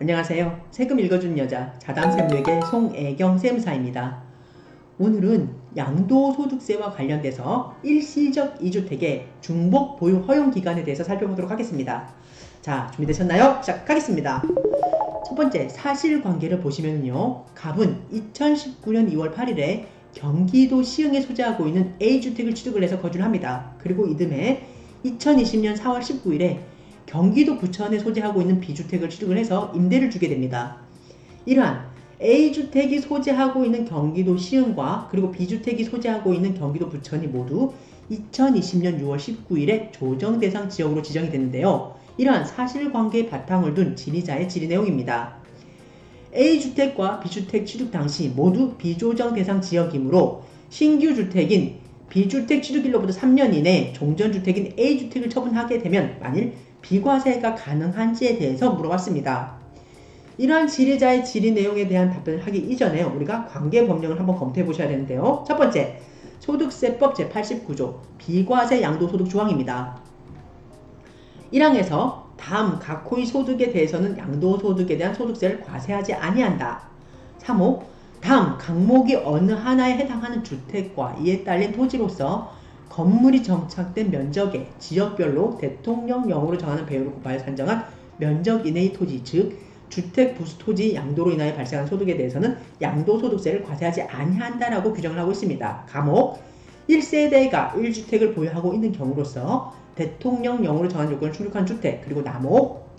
안녕하세요. 세금 읽어주는 여자 자담세무에게 송애경 세무사입니다. 오늘은 양도소득세와 관련돼서 일시적 2주택의 중복 보유 허용 기간에 대해서 살펴보도록 하겠습니다. 자, 준비되셨나요? 시작하겠습니다. 첫 번째, 사실관계를 보시면요. 갑은 2019년 2월 8일에 경기도 시흥에 소재하고 있는 A주택을 취득을 해서 거주를 합니다. 그리고 이듬해 2020년 4월 19일에 경기도 부천에 소재하고 있는 B주택을 취득을 해서 임대를 주게 됩니다. 이러한 A주택이 소재하고 있는 경기도 시흥과 그리고 B주택이 소재하고 있는 경기도 부천이 모두 2020년 6월 19일에 조정대상 지역으로 지정이 됐는데요. 이러한 사실관계의 바탕을 둔 질의자의 질의 내용입니다. A주택과 B주택 취득 당시 모두 비조정 대상 지역이므로 신규 주택인 B주택 취득일로부터 3년 이내에 종전주택인 A주택을 처분하게 되면 만일 비과세가 가능한지에 대해서 물어봤습니다. 이러한 질의자의 질의 내용에 대한 답변을 하기 이전에 우리가 관계법령을 한번 검토해 보셔야 되는데요. 첫 번째, 소득세법 제89조 비과세 양도소득 조항입니다. 1항에서 다음 각호의 소득에 대해서는 양도소득에 대한 소득세를 과세하지 아니한다. 3호, 다음 각목이 어느 하나에 해당하는 주택과 이에 딸린 토지로서 건물이 정착된 면적의 지역별로 대통령령으로 정하는 배율을 곱하여 산정한 면적 이내의 토지, 즉 주택 부수 토지 양도로 인하여 발생한 소득에 대해서는 양도소득세를 과세하지 아니한다라고 규정을 하고 있습니다. 감옥 1세대가 1주택을 보유하고 있는 경우로서 대통령령으로 정한 요건을 충족한 주택, 그리고 남옥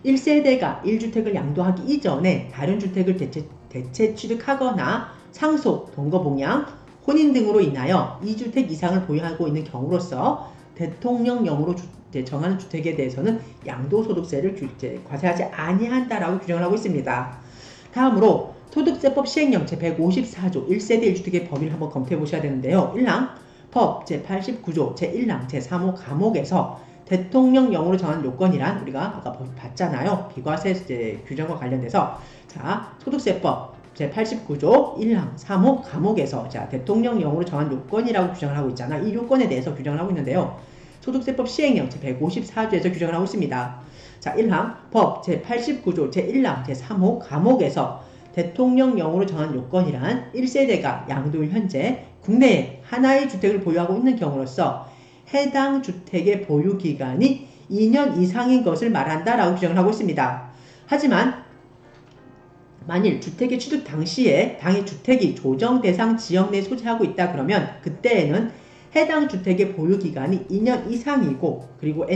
1세대가 1주택을 양도하기 이전에 다른 주택을 대체 취득하거나 상속, 동거봉양, 혼인 등으로 인하여 2주택 이상을 보유하고 있는 경우로서 대통령령으로 정하는 주택에 대해서는 양도소득세를 과세하지 아니한다라고 규정을 하고 있습니다. 다음으로 소득세법 시행령 제154조 1세대 1주택의 범위를 한번 검토해 보셔야 되는데요. 1항 법 제89조 제1항 제3호 감옥에서 대통령령으로 정한 요건이란 우리가 아까 봤잖아요. 비과세 규정과 관련돼서 자, 소득세법 제89조 1항 3호 감옥에서 자, 대통령령으로 정한 요건이라고 규정을 하고 있잖아. 이 요건에 대해서 규정을 하고 있는데요. 소득세법 시행령 제154조에서 규정을 하고 있습니다. 자, 1항 법 제89조 제1항 제3호 감옥에서 대통령령으로 정한 요건이란 1세대가 양도일 현재 국내에 하나의 주택을 보유하고 있는 경우로서 해당 주택의 보유기간이 2년 이상인 것을 말한다라고 규정을 하고 있습니다. 하지만 만일 주택의 취득 당시에 당의 주택이 조정 대상 지역 내에 소재하고 있다 그러면 그때에는 해당 주택의 보유기간이 2년 이상이고 그리고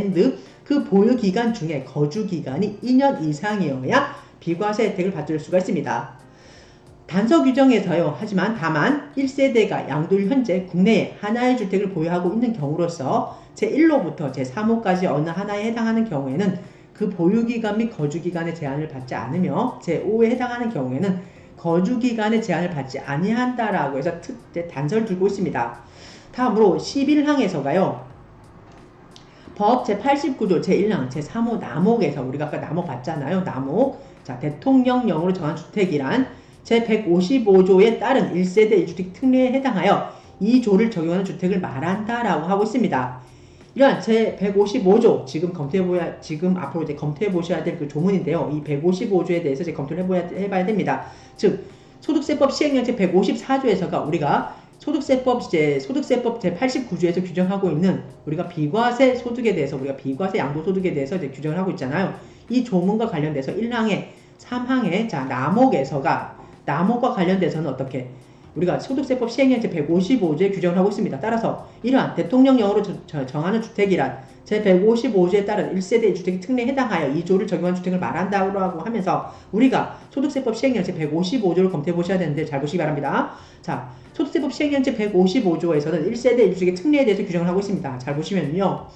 그 보유기간 중에 거주기간이 2년 이상이어야 비과세 혜택을 받을 수가 있습니다. 단서 규정에서요. 하지만 다만 1세대가 양도일 현재 국내에 하나의 주택을 보유하고 있는 경우로서 제1호부터 제3호까지 어느 하나에 해당하는 경우에는 그 보유기간 및 거주기간의 제한을 받지 않으며 제5호에 해당하는 경우에는 거주기간의 제한을 받지 아니한다라고 해서 단서를 두고 있습니다. 다음으로 11항에서가요. 법 제89조 제1항 제3호 남옥에서 우리가 아까 남옥 봤잖아요. 남옥 자, 대통령령으로 정한 주택이란 제155조에 따른 1세대 1주택 특례에 해당하여 이 조를 적용하는 주택을 말한다라고 하고 있습니다. 이러한 제155조 지금 앞으로 이제 검토해 보셔야 될 그 조문인데요. 이 155조에 대해서 이제 검토를 해봐야 됩니다. 즉 소득세법 시행령 제154조에서가 우리가 소득세법 제89조에서 규정하고 있는 우리가 비과세 소득에 대해서 우리가 비과세 양도소득에 대해서 이제 규정을 하고 있잖아요. 이 조문과 관련돼서 1항에 3항에 자 남옥과 관련돼서는 어떻게 우리가 소득세법 시행령 제155조에 규정을 하고 있습니다. 따라서 이러한 대통령령으로 정하는 주택이란 제155조에 따른 1세대 1주택 특례에 해당하여 이 조를 적용한 주택을 말한다고 하면서 우리가 소득세법 시행령 제155조를 검토해 보셔야 되는데 잘 보시기 바랍니다. 자, 소득세법 시행령 제155조에서는 1세대 1주택의 특례에 대해서 규정을 하고 있습니다. 잘 보시면요.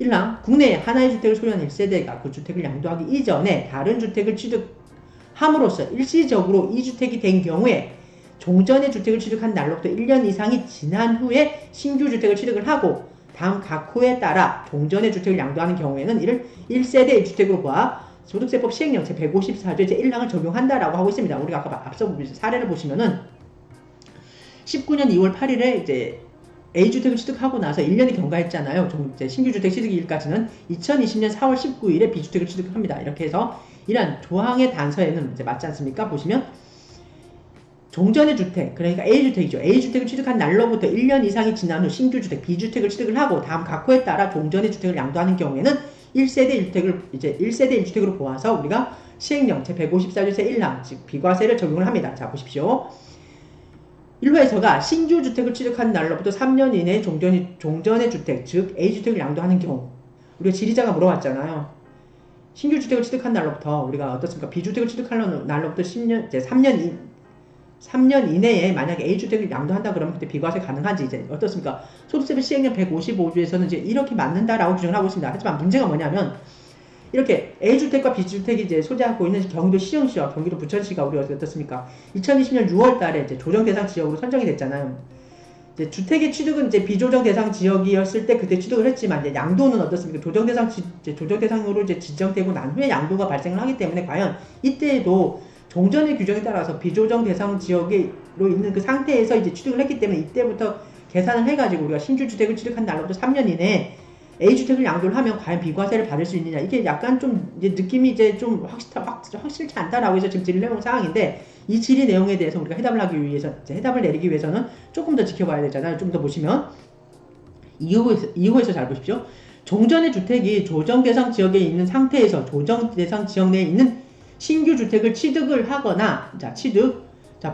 1항 국내에 하나의 주택을 소유한 1세대가 그 주택을 양도하기 이전에 다른 주택을 취득함으로써 일시적으로 2주택이 된 경우에 종전의 주택을 취득한 날로부터 1년 이상이 지난 후에 신규 주택을 취득을 하고 다음 각 호에 따라 종전의 주택을 양도하는 경우에는 이를 1세대 1주택으로 봐 소득세법 시행령 제154조 제1항을 적용한다라고 하고 있습니다. 우리가 아까 앞서 사례를 보시면은 19년 2월 8일에 이제 A주택을 취득하고 나서 1년이 경과했잖아요. 이제 신규주택 취득일까지는 2020년 4월 19일에 B주택을 취득합니다. 이렇게 해서 이러한 조항의 단서에는 이제 맞지 않습니까? 보시면 종전의 주택, 그러니까 A주택이죠. A주택을 취득한 날로부터 1년 이상이 지난 후 신규주택 B주택을 취득을 하고 다음 각호에 따라 종전의 주택을 양도하는 경우에는 1세대 1주택을 이제 1세대 1주택으로 보아서 우리가 시행령 제154조 제1항 즉 비과세를 적용을 합니다. 자, 보십시오. 1호에서가 신규주택을 취득한 날로부터 3년 이내에 종전의 주택, 즉 A주택을 양도하는 경우, 우리가 지리자가 물어봤잖아요. 신규주택을 취득한 날로부터 우리가 어떻습니까? B주택을 취득한 날로부터 3년 이내에 만약에 A주택을 양도한다 그러면 그때 비과세 가능한지 이제 어떻습니까? 소득세법 시행령 155조에서는 이제 이렇게 맞는다라고 규정을 하고 있습니다. 하지만 문제가 뭐냐면 이렇게 A주택과 B주택이 이제 소재하고 있는 경기도 시정시와 경기도 부천시가 우리가 어떻습니까? 2020년 6월 달에 이제 조정 대상 지역으로 선정이 됐잖아요. 이제 주택의 취득은 이제 비조정 대상 지역이었을 때 그때 취득을 했지만 이제 양도는 어떻습니까? 조정 대상으로 이제 지정되고 난 후에 양도가 발생을 하기 때문에 과연 이때에도 종전의 규정에 따라서 비조정 대상 지역으로 있는 그 상태에서 이제 취득을 했기 때문에 이때부터 계산을 해가지고 우리가 신규주택을 취득한 날로부터 3년 이내에 A주택을 양도를 하면 과연 비과세를 받을 수 있느냐, 이게 약간 좀 이제 느낌이 이제 좀 확실치 않다라고 해서 지금 질의 내용 상황인데 이 질의 내용에 대해서 우리가 해답을 내리기 위해서는 조금 더 지켜봐야 되잖아요. 좀 더 보시면 2호에서 잘 보십시오. 종전의 주택이 조정 대상 지역에 있는 상태에서 조정 대상 지역 내에 있는 신규 주택을 취득을 하거나, 자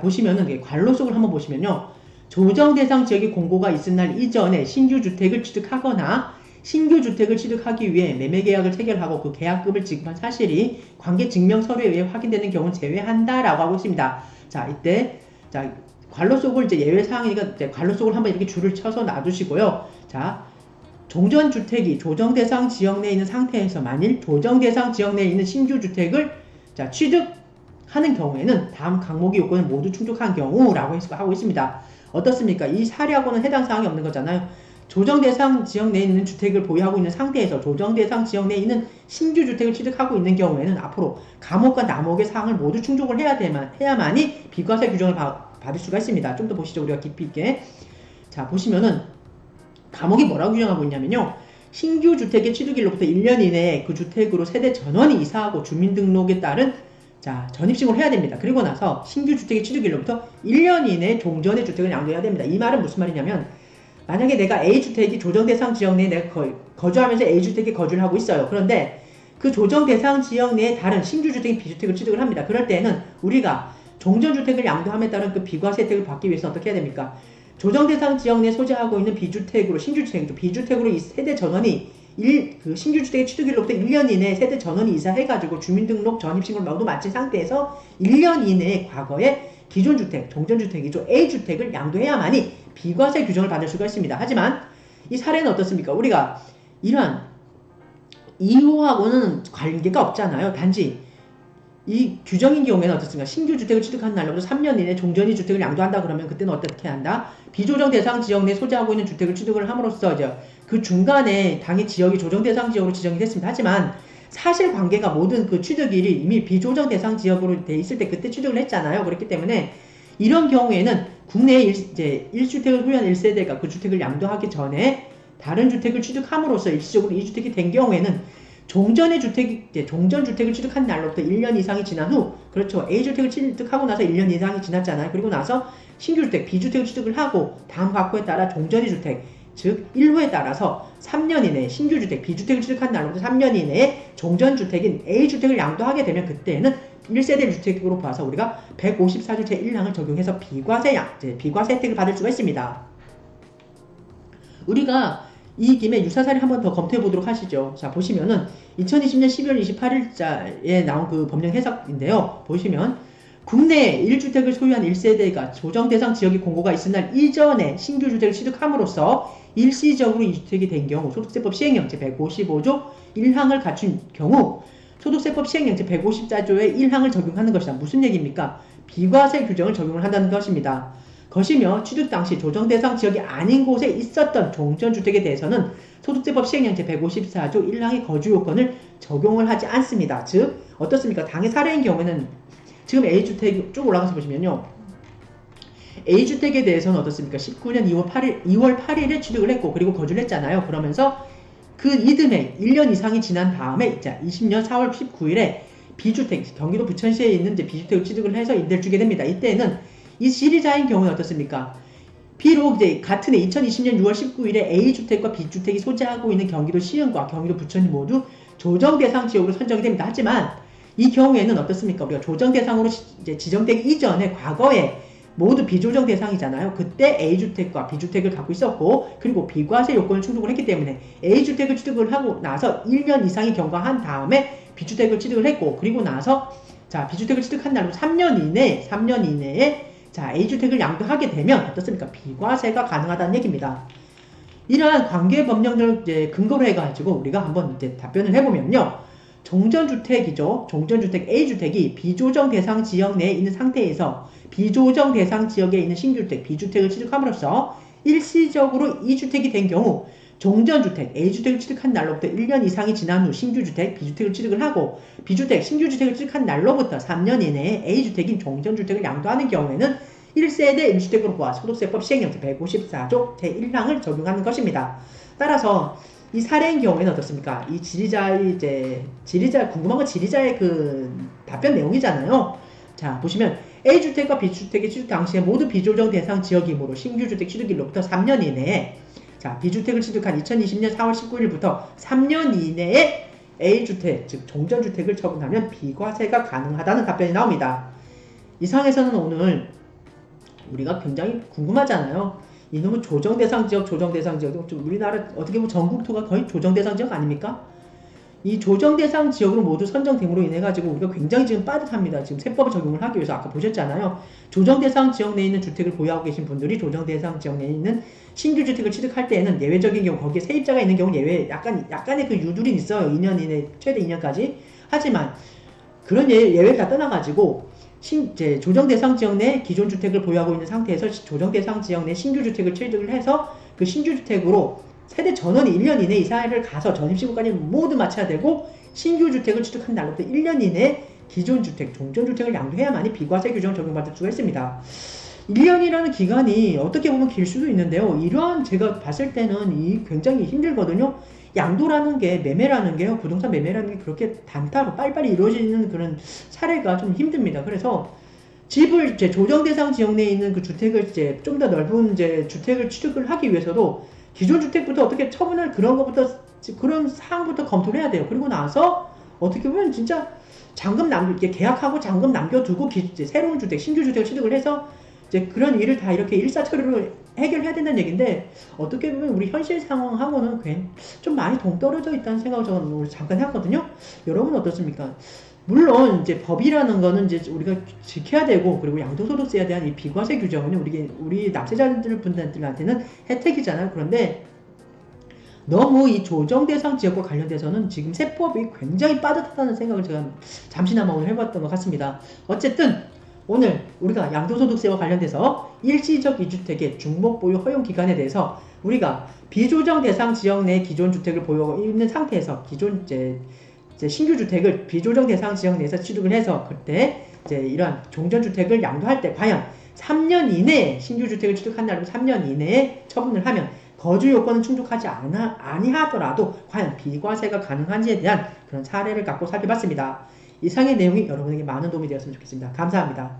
보시면은 관로속을 한번 보시면요, 조정 대상 지역의 공고가 있은 날 이전에 신규 주택을 취득하거나 신규 주택을 취득하기 위해 매매 계약을 체결하고 그 계약금을 지급한 사실이 관계 증명 서류에 의해 확인되는 경우는 제외한다라고 하고 있습니다. 자, 이때 관로속을 이제 예외 사항이니까 이제 관로속을 한번 이렇게 줄을 쳐서 놔두시고요. 자, 종전 주택이 조정 대상 지역 내에 있는 상태에서 만일 조정 대상 지역 내에 있는 신규 주택을 취득하는 경우에는 다음 항목의 요건을 모두 충족한 경우라고 하고 있습니다. 어떻습니까? 이 사례하고는 해당 사항이 없는 거잖아요. 조정 대상 지역 내에 있는 주택을 보유하고 있는 상태에서 조정 대상 지역 내에 있는 신규 주택을 취득하고 있는 경우에는 앞으로 감옥과 남옥의 사항을 모두 충족을 해야만이 비과세 규정을 받을 수가 있습니다. 좀 더 보시죠. 우리가 깊이 있게. 자, 보시면은 감옥이 뭐라고 규정하고 있냐면요, 신규 주택의 취득일로부터 1년 이내에 그 주택으로 세대 전원이 이사하고 주민등록에 따른 전입신고를 해야 됩니다. 그리고 나서 신규 주택의 취득일로부터 1년 이내에 종전의 주택을 양도해야 됩니다. 이 말은 무슨 말이냐면 만약에 내가 A주택이 조정 대상 지역 내에 내가 거주하면서 A주택에 거주를 하고 있어요. 그런데 그 조정 대상 지역 내에 다른 신규 주택인 B주택을 취득을 합니다. 그럴 때는 우리가 종전주택을 양도함에 따른 그 비과세 혜택을 받기 위해서 어떻게 해야 됩니까? 조정 대상 지역 내에 소재하고 있는 B주택으로, 신규주택이죠. B주택으로 이 세대 전원이 그 신규주택의 취득일로부터 1년 이내에 세대 전원이 이사해가지고 주민등록 전입신고를 모두 마친 상태에서 1년 이내에 과거에 기존 주택, 종전주택이죠. A주택을 양도해야만이 비과세 규정을 받을 수가 있습니다. 하지만 이 사례는 어떻습니까? 우리가 이러한 2호하고는 관계가 없잖아요. 단지 이 규정인 경우에는 어떻습니까? 신규 주택을 취득한 날로부터 3년 이내 종전이 주택을 양도한다 그러면 그때는 어떻게 한다? 비조정 대상 지역 내 소재하고 있는 주택을 취득을 함으로써 이제 그 중간에 당의 지역이 조정 대상 지역으로 지정이 됐습니다. 하지만 사실관계가 모든 그 취득일이 이미 비조정 대상 지역으로 돼 있을 때 그때 취득을 했잖아요. 그렇기 때문에 이런 경우에는 국내에 1주택을 소유한 1세대가 그 주택을 양도하기 전에 다른 주택을 취득함으로써 일시적으로 이 주택이 된 경우에는 종전 주택을 취득한 날로부터 1년 이상이 지난 후, 그렇죠. A주택을 취득하고 나서 1년 이상이 지났잖아요. 그리고 나서 신규주택, B주택을 취득을 하고 다음 각호에 따라 종전의 주택, 즉 1호에 따라서 3년 이내에 신규주택, B주택을 취득한 날로부터 3년 이내에 종전주택인 A주택을 양도하게 되면 그때는 1세대 주택으로 봐서 우리가 154조 제1항을 적용해서 비과세 혜택을 받을 수가 있습니다. 우리가 이 김에 유사사례 한번 더 검토해 보도록 하시죠. 자, 보시면은 2020년 12월 28일자에 나온 그 법령 해석인데요. 보시면 국내에 1주택을 소유한 1세대가 조정 대상 지역의 공고가 있은 날 이전에 신규 주택을 취득함으로써 일시적으로 2주택이 된 경우 소득세법 시행령 제155조 1항을 갖춘 경우 소득세법 시행령 제154조의 1항을 적용하는 것이다. 무슨 얘기입니까? 비과세 규정을 적용을 한다는 것입니다. 것이며 취득 당시 조정 대상 지역이 아닌 곳에 있었던 종전주택에 대해서는 소득세법 시행령 제154조 1항의 거주 요건을 적용을 하지 않습니다. 즉 어떻습니까? 당의 사례인 경우에는 지금 A주택 쭉 올라가서 보시면요, A주택에 대해서는 어떻습니까? 19년 2월 8일에 취득을 했고 그리고 거주를 했잖아요. 그러면서 그 이듬해 1년 이상이 지난 다음에 20년 4월 19일에 B주택, 경기도 부천시에 있는 이제 B주택을 취득을 해서 임대를 주게 됩니다. 이때는 이 지리자인 경우는 어떻습니까? 비록 이제 같은 해 2020년 6월 19일에 A주택과 B주택이 소재하고 있는 경기도 시흥과 경기도 부천이 모두 조정 대상 지역으로 선정이 됩니다. 하지만 이 경우에는 어떻습니까? 우리가 조정 대상으로 이제 지정되기 이전에 과거에 모두 비조정 대상이잖아요. 그때 A주택과 B주택을 갖고 있었고 그리고 비과세 요건을 충족을 했기 때문에 A주택을 취득을 하고 나서 1년 이상이 경과한 다음에 B주택을 취득을 했고 그리고 나서 자 B주택을 취득한 날로 3년 이내에 자 A주택을 양도하게 되면 어떻습니까? 비과세가 가능하다는 얘기입니다. 이러한 관계 법령들을 이제 근거로 해가지고 우리가 한번 이제 답변을 해보면요. 종전주택이죠. 종전주택 A주택이 비조정 대상 지역 내에 있는 상태에서 비조정 대상 지역에 있는 신규주택 B주택을 취득함으로써 일시적으로 E주택이 된 경우 종전주택 A주택을 취득한 날로부터 1년 이상이 지난 후 신규주택 B주택을 취득을 하고 B주택 신규주택을 취득한 날로부터 3년 이내에 A주택인 종전주택을 양도하는 경우에는 1세대 1주택으로 보아 소득세법 시행령 제154조 제1항을 적용하는 것입니다. 따라서 이 사례인 경우에는 어떻습니까? 이 지리자 궁금한 건 지리자의 그 답변 내용이잖아요. 자, 보시면 A주택과 B주택의 취득 당시에 모두 비조정 대상 지역이므로 신규주택 취득일로부터 3년 이내에 자, B주택을 취득한 2020년 4월 19일부터 3년 이내에 A주택, 즉 종전주택을 처분하면 비과세가 가능하다는 답변이 나옵니다. 이상에서는 오늘 우리가 굉장히 궁금하잖아요. 이놈은 조정대상 지역, 우리나라 어떻게 보면 전국토가 거의 조정대상 지역 아닙니까? 이 조정대상 지역으로 모두 선정됨으로 인해 가지고 우리가 굉장히 지금 빠듯합니다. 지금 세법을 적용을 하기 위해서 아까 보셨잖아요. 조정대상 지역 내에 있는 주택을 보유하고 계신 분들이 조정대상 지역 내에 있는 신규주택을 취득할 때에는 예외적인 경우 거기에 세입자가 있는 경우 예외 약간의 그 유두는 있어요. 2년 이내 최대 2년까지. 하지만 그런 예외를 다 떠나가지고 조정 대상 지역 내 기존 주택을 보유하고 있는 상태에서 조정 대상 지역 내 신규 주택을 취득을 해서 그 신규 주택으로 세대 전원이 1년 이내 이사를 가서 전입신고까지 모두 마쳐야 되고 신규 주택을 취득한 날로부터 1년 이내 기존 주택, 종전 주택을 양도해야만이 비과세 규정을 적용받을 수가 있습니다. 1년이라는 기간이 어떻게 보면 길 수도 있는데요. 이러한 제가 봤을 때는 굉장히 힘들거든요. 양도라는 게 매매라는 게요. 부동산 매매라는 게 그렇게 단타로 빨리빨리 이루어지는 그런 사례가 좀 힘듭니다. 그래서 집을 이제 조정 대상 지역 내에 있는 그 주택을 이제 좀 더 넓은 이제 주택을 취득을 하기 위해서도 기존 주택부터 어떻게 처분할 그런 사항부터 검토를 해야 돼요. 그리고 나서 어떻게 보면 진짜 이렇게 계약하고 잔금 남겨두고 이제 새로운 주택, 신규 주택을 취득을 해서 이제 그런 일을 다 이렇게 일사처리로 해결해야 된다는 얘기인데 어떻게 보면 우리 현실 상황하고는 좀 많이 동떨어져 있다는 생각을 저는 오늘 잠깐 했거든요. 여러분은 어떻습니까? 물론 이제 법이라는 거는 이제 우리가 지켜야 되고 그리고 양도소득세에 대한 이 비과세 규정은 우리 납세자분들한테는 혜택이잖아요. 그런데 너무 이 조정 대상 지역과 관련돼서는 지금 세법이 굉장히 빠듯하다는 생각을 제가 잠시나마 오늘 해봤던 것 같습니다. 어쨌든 오늘 우리가 양도소득세와 관련돼서 일시적 이주택의 중복보유 허용기간에 대해서 우리가 비조정 대상 지역 내 기존 주택을 보유하고 있는 상태에서 기존 이제 신규주택을 비조정 대상 지역 내에서 취득을 해서 그때 이제 이런 종전주택을 양도할 때 과연 3년 이내에 신규주택을 취득한 날로 3년 이내에 처분을 하면 거주 요건은 충족하지 아니하더라도 과연 비과세가 가능한지에 대한 그런 사례를 갖고 살펴봤습니다. 이상의 내용이 여러분에게 많은 도움이 되었으면 좋겠습니다. 감사합니다.